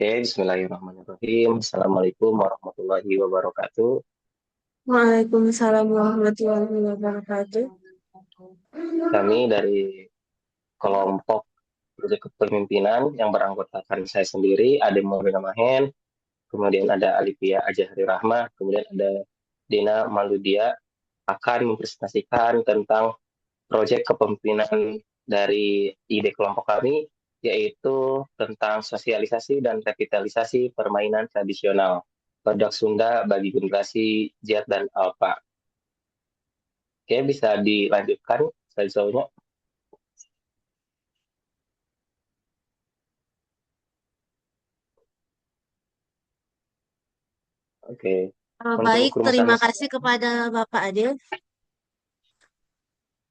Oke, bismillahirrahmanirrahim. Assalamualaikum warahmatullahi wabarakatuh. Waalaikumsalam warahmatullahi wabarakatuh. Kami dari kelompok proyek kepemimpinan yang beranggotakan saya sendiri, Ade Maulana Mahen, kemudian ada Alifia Ajahri Rahmah, kemudian ada Dina Maludia akan mempresentasikan tentang proyek kepemimpinan dari ide kelompok kami, yaitu tentang sosialisasi dan revitalisasi permainan tradisional Badak Sunda bagi generasi Z dan Alpha. Oke, bisa dilanjutkan slide-nya. Oke, untuk Baik, rumusan terima kasih masalah. kepada Bapak Adil.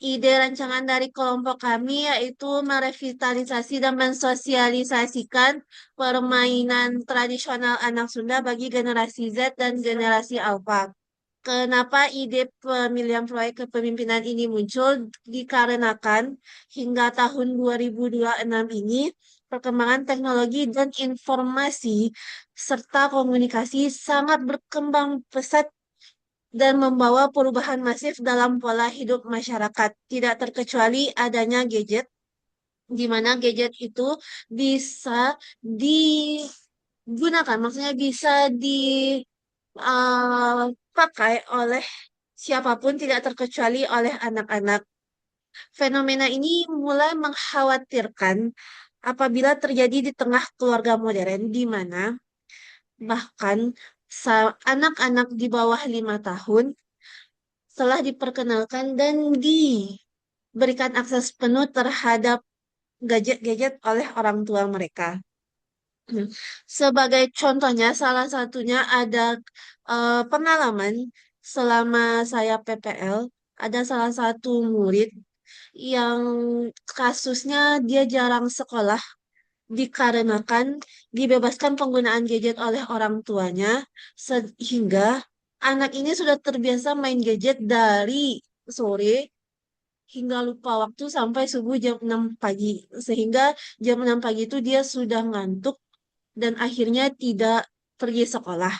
Ide rancangan dari kelompok kami yaitu merevitalisasi dan mensosialisasikan permainan tradisional anak Sunda bagi generasi Z dan generasi Alpha. Kenapa ide pemilihan proyek kepemimpinan ini muncul? Dikarenakan hingga tahun 2026 ini perkembangan teknologi dan informasi serta komunikasi sangat berkembang pesat dan membawa perubahan masif dalam pola hidup masyarakat. Tidak terkecuali adanya gadget, di mana gadget itu bisa digunakan, maksudnya bisa dipakai oleh siapapun, tidak terkecuali oleh anak-anak. Fenomena ini mulai mengkhawatirkan apabila terjadi di tengah keluarga modern, di mana bahkan anak-anak di bawah 5 tahun telah diperkenalkan dan diberikan akses penuh terhadap gadget-gadget oleh orang tua mereka. Sebagai contohnya, salah satunya ada pengalaman selama saya PPL, ada salah satu murid yang kasusnya dia jarang sekolah dikarenakan dibebaskan penggunaan gadget oleh orang tuanya, sehingga anak ini sudah terbiasa main gadget dari sore hingga lupa waktu sampai subuh jam 6 pagi. Sehingga jam 6 pagi itu dia sudah ngantuk dan akhirnya tidak pergi sekolah.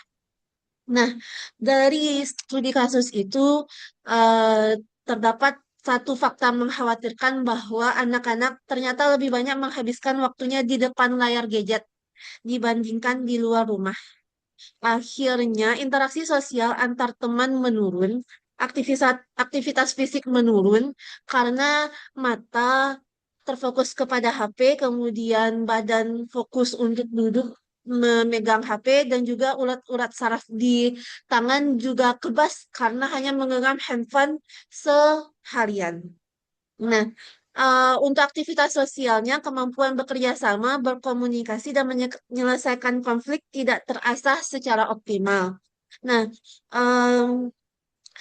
Nah, dari studi kasus itu terdapat satu fakta mengkhawatirkan bahwa anak-anak ternyata lebih banyak menghabiskan waktunya di depan layar gadget dibandingkan di luar rumah. Akhirnya, interaksi sosial antar teman menurun, aktivitas fisik menurun karena mata terfokus kepada HP, kemudian badan fokus untuk duduk memegang HP, dan juga urat-urat saraf di tangan juga kebas karena hanya menggenggam handphone seharian. Nah, untuk aktivitas sosialnya, kemampuan bekerja sama, berkomunikasi, dan menyelesaikan konflik tidak terasah secara optimal. Nah, em,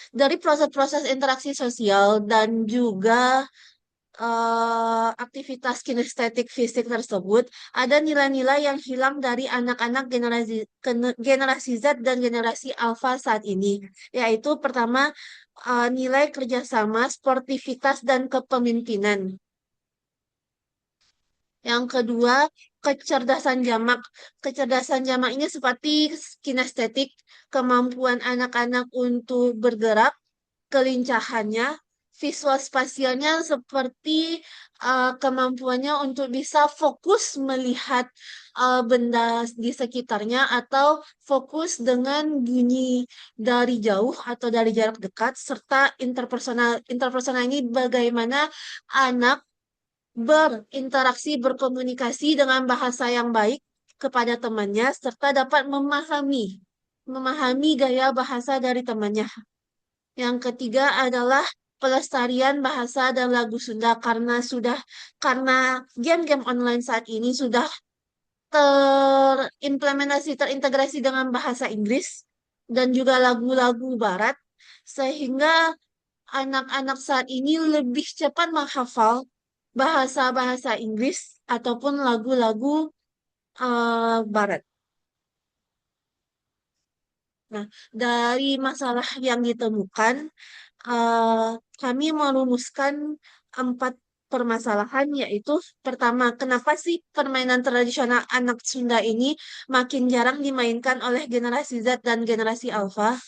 dari proses-proses interaksi sosial dan juga aktivitas kinestetik fisik tersebut, ada nilai-nilai yang hilang dari anak-anak generasi Z dan generasi Alpha saat ini, yaitu pertama nilai kerjasama, sportivitas, dan kepemimpinan. Yang kedua, kecerdasan jamak. Kecerdasan jamak ini seperti kinestetik, kemampuan anak-anak untuk bergerak, kelincahannya, visual spasialnya seperti kemampuannya untuk bisa fokus melihat benda di sekitarnya atau fokus dengan bunyi dari jauh atau dari jarak dekat, serta interpersonal. Interpersonal ini bagaimana anak berinteraksi, berkomunikasi dengan bahasa yang baik kepada temannya, serta dapat memahami gaya bahasa dari temannya. Yang ketiga adalah pelestarian bahasa dan lagu Sunda karena game-game online saat ini sudah terintegrasi dengan bahasa Inggris dan juga lagu-lagu Barat, sehingga anak-anak saat ini lebih cepat menghafal bahasa-bahasa Inggris ataupun lagu-lagu Barat. Nah, dari masalah yang ditemukan, eh, kami merumuskan empat. permasalahan, yaitu pertama, kenapa sih permainan tradisional anak Sunda ini makin jarang dimainkan oleh generasi Z dan generasi Alpha?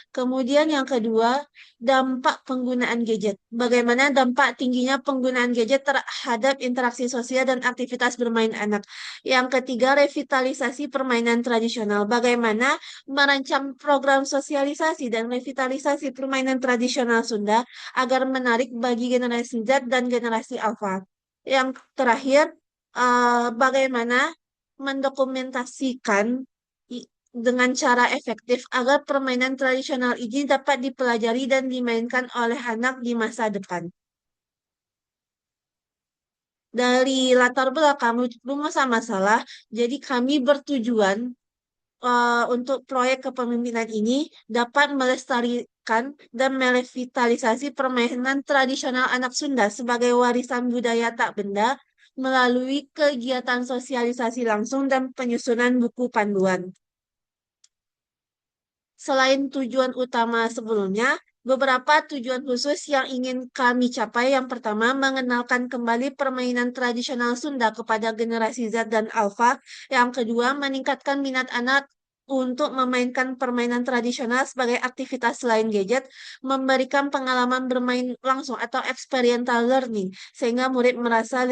Kemudian yang kedua, dampak penggunaan gadget. Bagaimana dampak tingginya penggunaan gadget terhadap interaksi sosial dan aktivitas bermain anak. Yang ketiga, revitalisasi permainan tradisional. Bagaimana merancang program sosialisasi dan revitalisasi permainan tradisional Sunda agar menarik bagi generasi Z dan generasi Alpha. Yang terakhir, bagaimana mendokumentasikan dengan cara efektif agar permainan tradisional ini dapat dipelajari dan dimainkan oleh anak di masa depan. Dari latar belakang rumus masalah, jadi kami bertujuan untuk proyek kepemimpinan ini dapat melestarikan dan merevitalisasi permainan tradisional anak Sunda sebagai warisan budaya tak benda melalui kegiatan sosialisasi langsung dan penyusunan buku panduan. Selain tujuan utama sebelumnya, beberapa tujuan khusus yang ingin kami capai. Yang pertama, mengenalkan kembali permainan tradisional Sunda kepada generasi Z dan Alpha. Yang kedua, meningkatkan minat anak untuk memainkan permainan tradisional sebagai aktivitas selain gadget, memberikan pengalaman bermain langsung atau experiential learning, sehingga murid merasa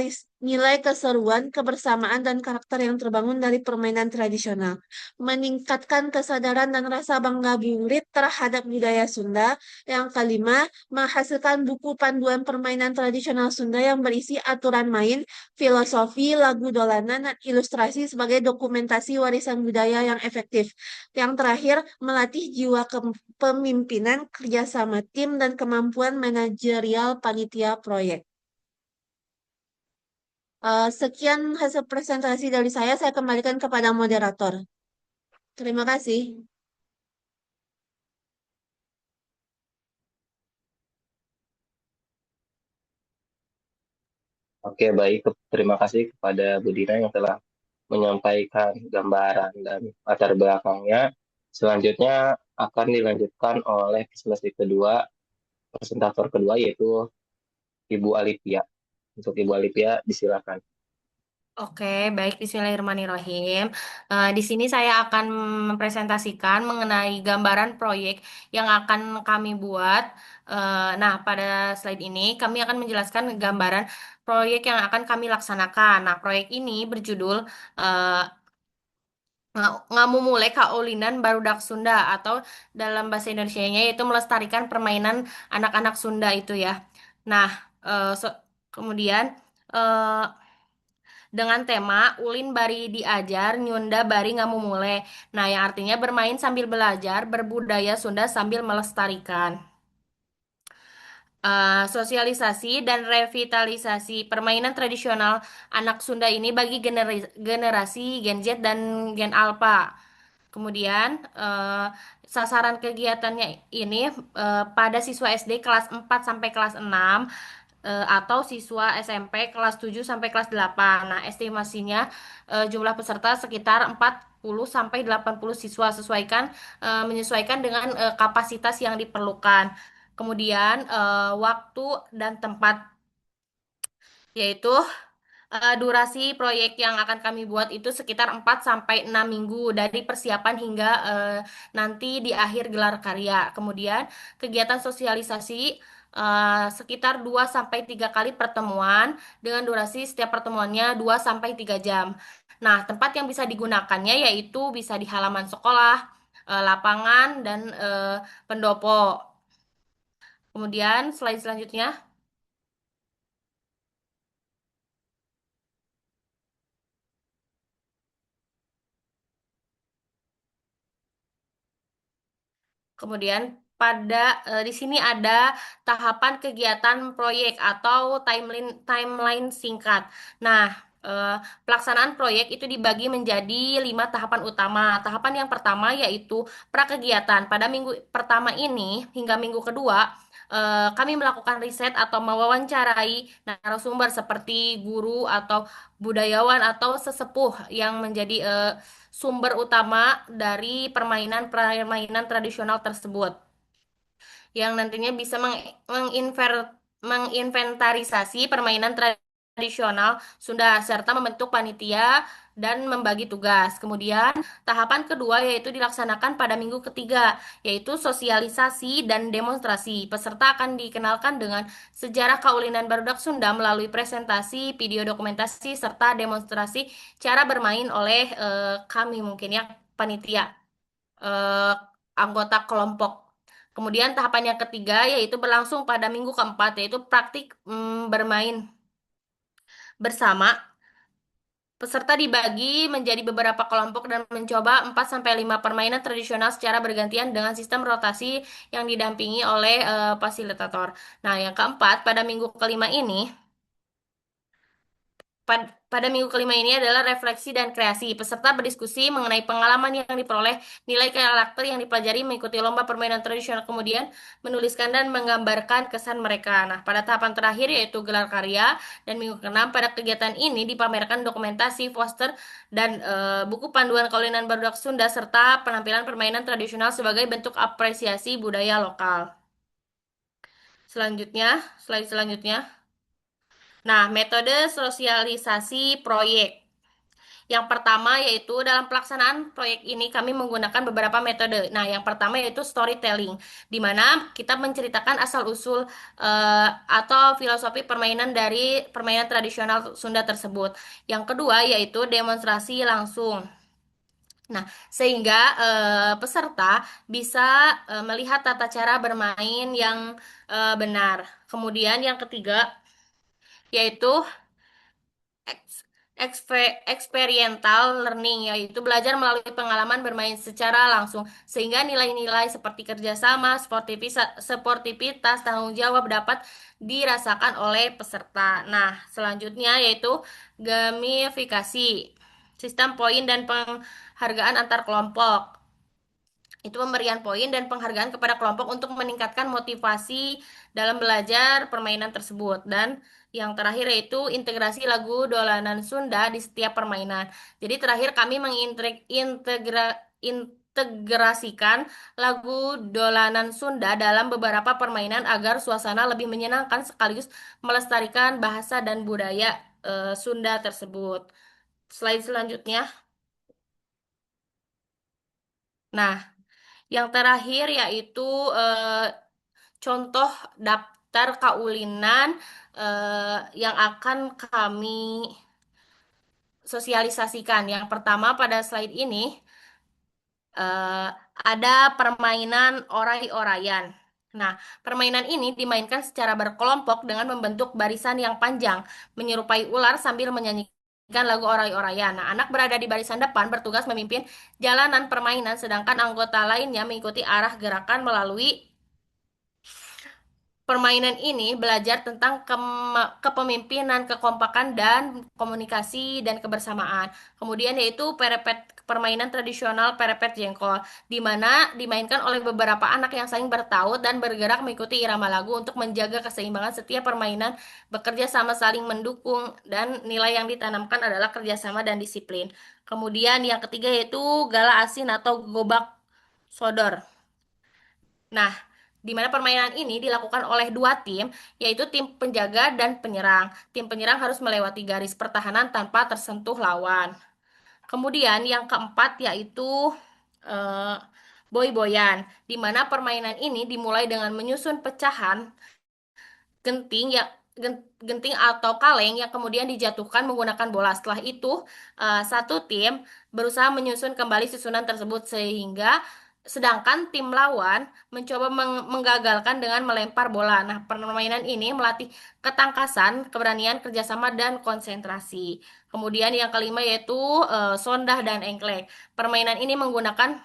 nilai keseruan, kebersamaan, dan karakter yang terbangun dari permainan tradisional, meningkatkan kesadaran dan rasa bangga murid terhadap budaya Sunda. Yang kelima, menghasilkan buku panduan permainan tradisional Sunda yang berisi aturan main, filosofi, lagu dolanan, dan ilustrasi sebagai dokumentasi warisan budaya yang efektif. Yang terakhir, melatih jiwa kepemimpinan, kerjasama tim, dan kemampuan manajerial panitia proyek. Sekian hasil presentasi dari saya kembalikan kepada moderator. Terima kasih. Oke, baik. Terima kasih kepada Bu Dina yang telah menyampaikan gambaran dan latar belakangnya. Selanjutnya akan dilanjutkan oleh presentasi kedua, presentator kedua yaitu Ibu Alipia. Untuk Ibu Alipia, disilakan. Oke, baik. Bismillahirrahmanirrahim. Di sini saya akan mempresentasikan mengenai gambaran proyek yang akan kami buat. Nah, pada slide ini kami akan menjelaskan gambaran proyek yang akan kami laksanakan. Nah, proyek ini berjudul eh, Ngamumule Kaulinan Barudak Sunda atau dalam bahasa Indonesianya yaitu melestarikan permainan anak-anak Sunda itu ya. Nah, kemudian eh, dengan tema Ulin Bari Diajar, Nyunda Bari Ngamumule. Nah, yang artinya bermain sambil belajar, berbudaya Sunda sambil melestarikan. Sosialisasi dan revitalisasi permainan tradisional anak Sunda ini bagi generasi Gen Z dan Gen Alpha. Kemudian sasaran kegiatannya ini pada siswa SD kelas 4 sampai kelas 6 atau siswa SMP kelas 7 sampai kelas 8. Nah, estimasinya jumlah peserta sekitar 40 sampai 80 siswa menyesuaikan dengan kapasitas yang diperlukan. Kemudian waktu dan tempat yaitu durasi proyek yang akan kami buat itu sekitar 4 sampai 6 minggu dari persiapan hingga nanti di akhir gelar karya. Kemudian kegiatan sosialisasi sekitar 2 sampai 3 kali pertemuan dengan durasi setiap pertemuannya 2 sampai 3 jam. Nah, tempat yang bisa digunakannya yaitu bisa di halaman sekolah, lapangan dan pendopo. Kemudian slide selanjutnya. Kemudian di sini ada tahapan kegiatan proyek atau timeline singkat. Nah, pelaksanaan proyek itu dibagi menjadi 5 tahapan utama. Tahapan yang pertama yaitu prakegiatan. Pada minggu pertama ini hingga minggu kedua, kami melakukan riset atau mewawancarai narasumber seperti guru atau budayawan atau sesepuh yang menjadi sumber utama dari permainan-permainan tradisional tersebut yang nantinya bisa menginventarisasi permainan tradisional Sunda serta membentuk panitia dan membagi tugas. Kemudian, tahapan kedua yaitu dilaksanakan pada minggu ketiga, yaitu sosialisasi dan demonstrasi. Peserta akan dikenalkan dengan sejarah kaulinan barudak Sunda melalui presentasi, video dokumentasi, serta demonstrasi cara bermain oleh kami mungkin ya, panitia, eh, anggota kelompok. Kemudian tahapan yang ketiga yaitu berlangsung pada minggu keempat yaitu praktik bermain bersama. Peserta dibagi menjadi beberapa kelompok dan mencoba 4 sampai 5 permainan tradisional secara bergantian dengan sistem rotasi yang didampingi oleh fasilitator. Nah, yang keempat, pada minggu kelima ini pada minggu kelima ini adalah refleksi dan kreasi. Peserta berdiskusi mengenai pengalaman yang diperoleh, nilai karakter yang dipelajari mengikuti lomba permainan tradisional, kemudian menuliskan dan menggambarkan kesan mereka. Nah, pada tahapan terakhir yaitu gelar karya, dan minggu keenam pada kegiatan ini dipamerkan dokumentasi, poster, dan buku panduan kaulinan barudak Sunda serta penampilan permainan tradisional sebagai bentuk apresiasi budaya lokal. Selanjutnya, slide selanjutnya. Nah, metode sosialisasi proyek. Yang pertama yaitu dalam pelaksanaan proyek ini kami menggunakan beberapa metode. Nah, yang pertama yaitu storytelling, di mana kita menceritakan asal-usul atau filosofi permainan dari permainan tradisional Sunda tersebut. Yang kedua yaitu demonstrasi langsung. Nah, sehingga peserta bisa melihat tata cara bermain yang benar. Kemudian yang ketiga yaitu experiential learning, yaitu belajar melalui pengalaman bermain secara langsung sehingga nilai-nilai seperti kerjasama, sportivitas, tanggung jawab dapat dirasakan oleh peserta. Nah, selanjutnya yaitu gamifikasi, sistem poin dan penghargaan antar kelompok. Itu pemberian poin dan penghargaan kepada kelompok untuk meningkatkan motivasi dalam belajar permainan tersebut. Dan yang terakhir yaitu integrasi lagu dolanan Sunda di setiap permainan. Jadi terakhir kami mengintegrasikan lagu dolanan Sunda dalam beberapa permainan agar suasana lebih menyenangkan sekaligus melestarikan bahasa dan budaya Sunda tersebut. Slide selanjutnya. Nah, yang terakhir yaitu contoh daftar kaulinan yang akan kami sosialisasikan. Yang pertama pada slide ini eh, ada permainan orai-orayan. Nah, permainan ini dimainkan secara berkelompok dengan membentuk barisan yang panjang, menyerupai ular sambil menyanyikan lagu orai-orayan. Nah, anak berada di barisan depan bertugas memimpin jalanan permainan, sedangkan anggota lainnya mengikuti arah gerakan melalui permainan ini belajar tentang kepemimpinan, kekompakan, dan komunikasi dan kebersamaan. Kemudian yaitu permainan tradisional perepet jengkol, di mana dimainkan oleh beberapa anak yang saling bertaut dan bergerak mengikuti irama lagu untuk menjaga keseimbangan setiap permainan, bekerja sama saling mendukung, dan nilai yang ditanamkan adalah kerjasama dan disiplin. Kemudian yang ketiga yaitu gala asin atau gobak sodor. Nah, di mana permainan ini dilakukan oleh dua tim, yaitu tim penjaga dan penyerang. Tim penyerang harus melewati garis pertahanan tanpa tersentuh lawan. Kemudian yang keempat yaitu eh, boy-boyan, di mana permainan ini dimulai dengan menyusun pecahan genting ya, genting atau kaleng yang kemudian dijatuhkan menggunakan bola. Setelah itu, satu tim berusaha menyusun kembali susunan tersebut sehingga sedangkan tim lawan mencoba menggagalkan dengan melempar bola. Nah, permainan ini melatih ketangkasan, keberanian, kerjasama, dan konsentrasi. Kemudian yang kelima yaitu sondah dan engklek. Permainan ini menggunakan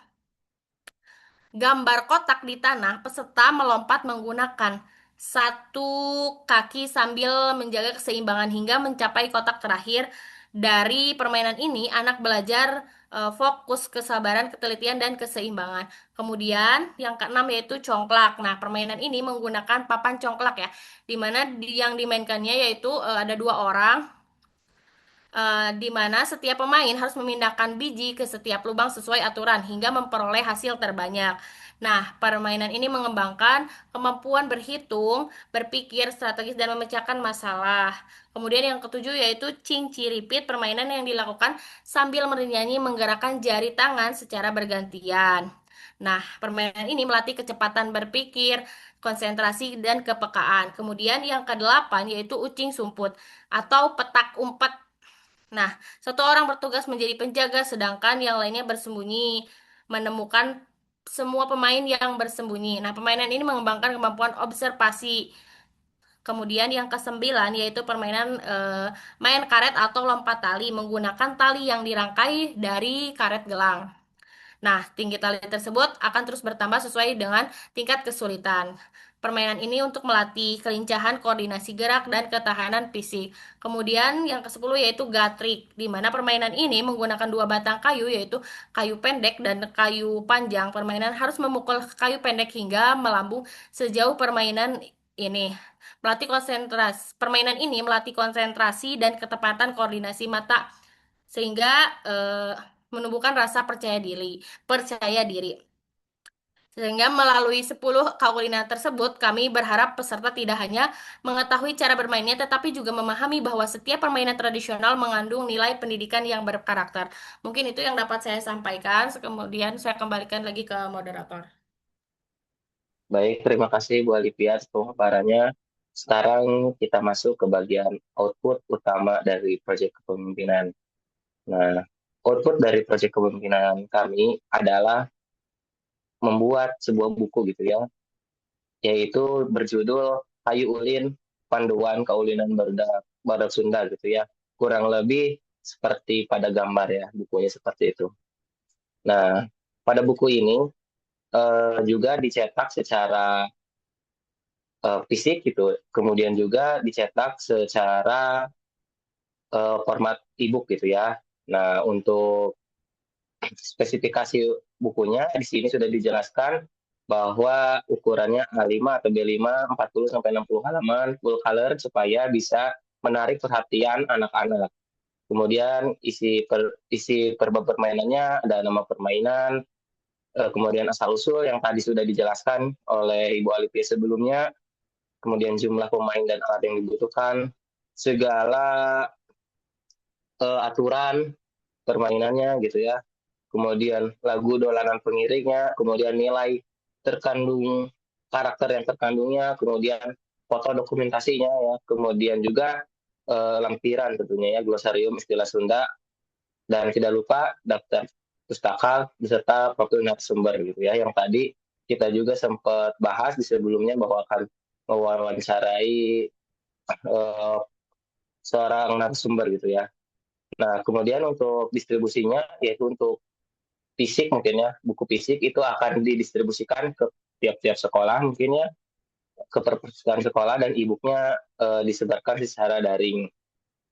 gambar kotak di tanah, peserta melompat menggunakan satu kaki sambil menjaga keseimbangan hingga mencapai kotak terakhir. Dari permainan ini, anak belajar fokus, kesabaran, ketelitian, dan keseimbangan. Kemudian, yang keenam yaitu congklak. Nah, permainan ini menggunakan papan congklak ya, di mana yang dimainkannya yaitu ada dua orang, di mana setiap pemain harus memindahkan biji ke setiap lubang sesuai aturan hingga memperoleh hasil terbanyak. Nah, permainan ini mengembangkan kemampuan berhitung, berpikir strategis, dan memecahkan masalah. Kemudian yang ketujuh yaitu cingciripit, permainan yang dilakukan sambil bernyanyi menggerakkan jari tangan secara bergantian. Nah, permainan ini melatih kecepatan berpikir, konsentrasi, dan kepekaan. Kemudian yang kedelapan yaitu ucing sumput atau petak umpet. Nah, satu orang bertugas menjadi penjaga, sedangkan yang lainnya bersembunyi, menemukan semua pemain yang bersembunyi. Nah, permainan ini mengembangkan kemampuan observasi. Kemudian yang kesembilan yaitu permainan main karet atau lompat tali menggunakan tali yang dirangkai dari karet gelang. Nah, tinggi tali tersebut akan terus bertambah sesuai dengan tingkat kesulitan. Permainan ini untuk melatih kelincahan, koordinasi gerak, dan ketahanan fisik. Kemudian yang ke-10 yaitu gatrik, di mana permainan ini menggunakan dua batang kayu yaitu kayu pendek dan kayu panjang. Permainan harus memukul kayu pendek hingga melambung sejauh permainan ini. Permainan ini melatih konsentrasi dan ketepatan koordinasi mata sehingga menumbuhkan rasa percaya diri. Sehingga melalui 10 kaulina tersebut, kami berharap peserta tidak hanya mengetahui cara bermainnya, tetapi juga memahami bahwa setiap permainan tradisional mengandung nilai pendidikan yang berkarakter. Mungkin itu yang dapat saya sampaikan, kemudian saya kembalikan lagi ke moderator. Baik, terima kasih Bu Alivia atas pemaparannya. Sekarang kita masuk ke bagian output utama dari proyek kepemimpinan. Nah, output dari proyek kepemimpinan kami adalah membuat sebuah buku gitu ya, yaitu berjudul Kayu Ulin, Panduan Kaulinan Badak Sunda gitu ya. Kurang lebih seperti pada gambar ya, bukunya seperti itu. Nah, pada buku ini juga dicetak secara fisik gitu, kemudian juga dicetak secara format e-book gitu ya. Nah, untuk spesifikasi bukunya di sini sudah dijelaskan bahwa ukurannya A5 atau B5 40 sampai 60 halaman full color supaya bisa menarik perhatian anak-anak. Kemudian isi perbab permainannya ada nama permainan, kemudian asal usul yang tadi sudah dijelaskan oleh Ibu Alipia sebelumnya, kemudian jumlah pemain dan alat yang dibutuhkan, segala aturan permainannya gitu ya, kemudian lagu dolanan pengiringnya, kemudian nilai terkandung, karakter yang terkandungnya, kemudian foto dokumentasinya ya, kemudian juga lampiran tentunya ya, glosarium istilah Sunda, dan tidak lupa daftar pustaka beserta profil narasumber gitu ya, yang tadi kita juga sempat bahas di sebelumnya bahwa akan mewawancarai seorang narasumber gitu ya. Nah, kemudian untuk distribusinya, yaitu untuk fisik mungkin ya, buku fisik itu akan didistribusikan ke tiap-tiap sekolah mungkin ya, ke perpustakaan sekolah, dan e-booknya disebarkan secara daring.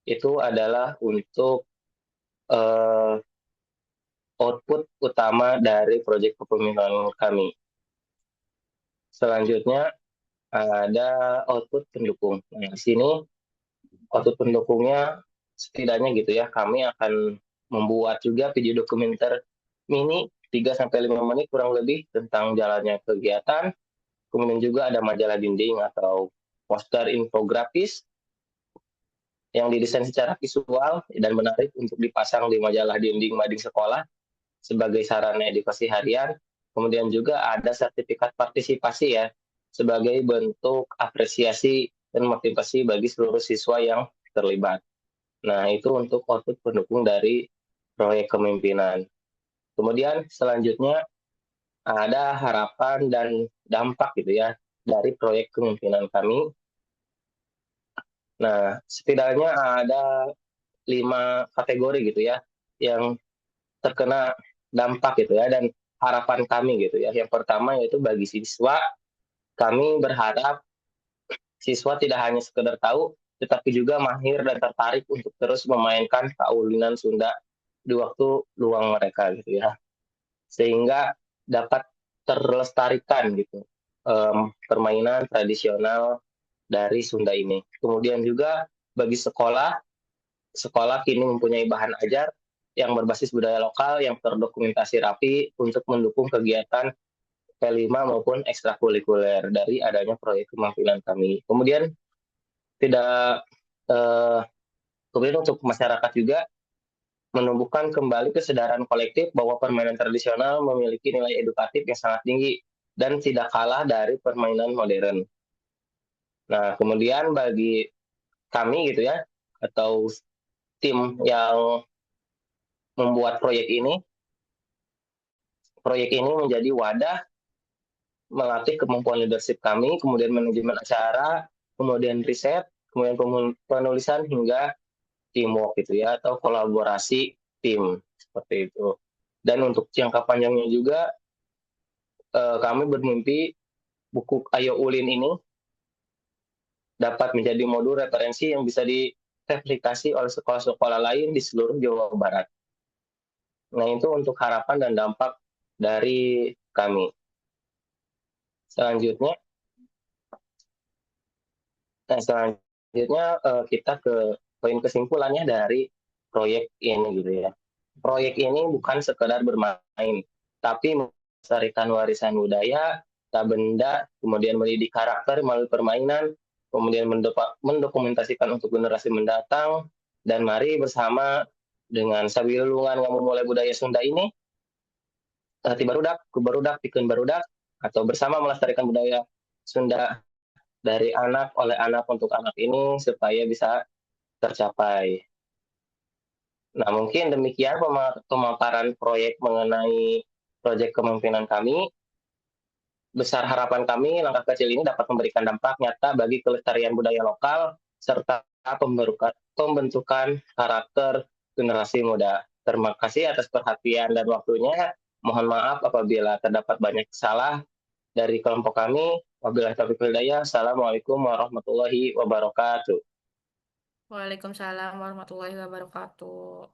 Itu adalah untuk uh, output utama dari proyek kepemimpinan kami. Selanjutnya ada output pendukung. Nah, di sini output pendukungnya setidaknya gitu ya, kami akan membuat juga video dokumenter mini 3 sampai 5 menit kurang lebih tentang jalannya kegiatan. Kemudian juga ada majalah dinding atau poster infografis yang didesain secara visual dan menarik untuk dipasang di majalah dinding mading sekolah sebagai sarana edukasi harian. Kemudian juga ada sertifikat partisipasi ya, sebagai bentuk apresiasi dan motivasi bagi seluruh siswa yang terlibat. Nah, itu untuk output pendukung dari proyek kepemimpinan. Kemudian selanjutnya ada harapan dan dampak gitu ya dari proyek kepemimpinan kami. Nah, setidaknya ada 5 kategori gitu ya yang terkena dampak gitu ya, dan harapan kami gitu ya. Yang pertama yaitu bagi siswa, kami berharap siswa tidak hanya sekedar tahu, tetapi juga mahir dan tertarik untuk terus memainkan kaulinan Sunda di waktu luang mereka gitu ya, sehingga dapat terlestarikan gitu permainan tradisional dari Sunda ini. Kemudian juga bagi sekolah, sekolah kini mempunyai bahan ajar yang berbasis budaya lokal yang terdokumentasi rapi untuk mendukung kegiatan P5 maupun ekstrakurikuler dari adanya proyek kepemimpinan kami. Kemudian tidak kemudian untuk masyarakat juga menumbuhkan kembali kesadaran kolektif bahwa permainan tradisional memiliki nilai edukatif yang sangat tinggi dan tidak kalah dari permainan modern. Nah, kemudian bagi kami gitu ya, atau tim yang membuat proyek ini menjadi wadah melatih kemampuan leadership kami, kemudian manajemen acara, kemudian riset, kemudian penulisan hingga teamwork gitu ya, atau kolaborasi tim seperti itu. Dan untuk jangka panjangnya juga kami bermimpi buku Ayo Ulin ini dapat menjadi modul referensi yang bisa direplikasi oleh sekolah-sekolah lain di seluruh Jawa Barat. Nah, itu untuk harapan dan dampak dari kami. Selanjutnya kita ke poin kesimpulannya dari proyek ini gitu ya. Proyek ini bukan sekedar bermain, tapi melestarikan warisan budaya, tak benda, kemudian mendidik karakter melalui permainan, kemudian mendokumentasikan untuk generasi mendatang, dan mari bersama dengan sabilulungan yang memulai budaya Sunda ini, tibarudak, kubarudak, pikeun barudak, atau bersama melestarikan budaya Sunda dari anak oleh anak untuk anak ini supaya bisa tercapai. Nah, mungkin demikian pemaparan proyek mengenai proyek kepemimpinan kami. Besar harapan kami, langkah kecil ini dapat memberikan dampak nyata bagi kelestarian budaya lokal serta pembentukan karakter generasi muda. Terima kasih atas perhatian dan waktunya. Mohon maaf apabila terdapat banyak salah dari kelompok kami. Wabillahi taufiq wal hidayah. Assalamualaikum warahmatullahi wabarakatuh. Waalaikumsalam warahmatullahi wabarakatuh.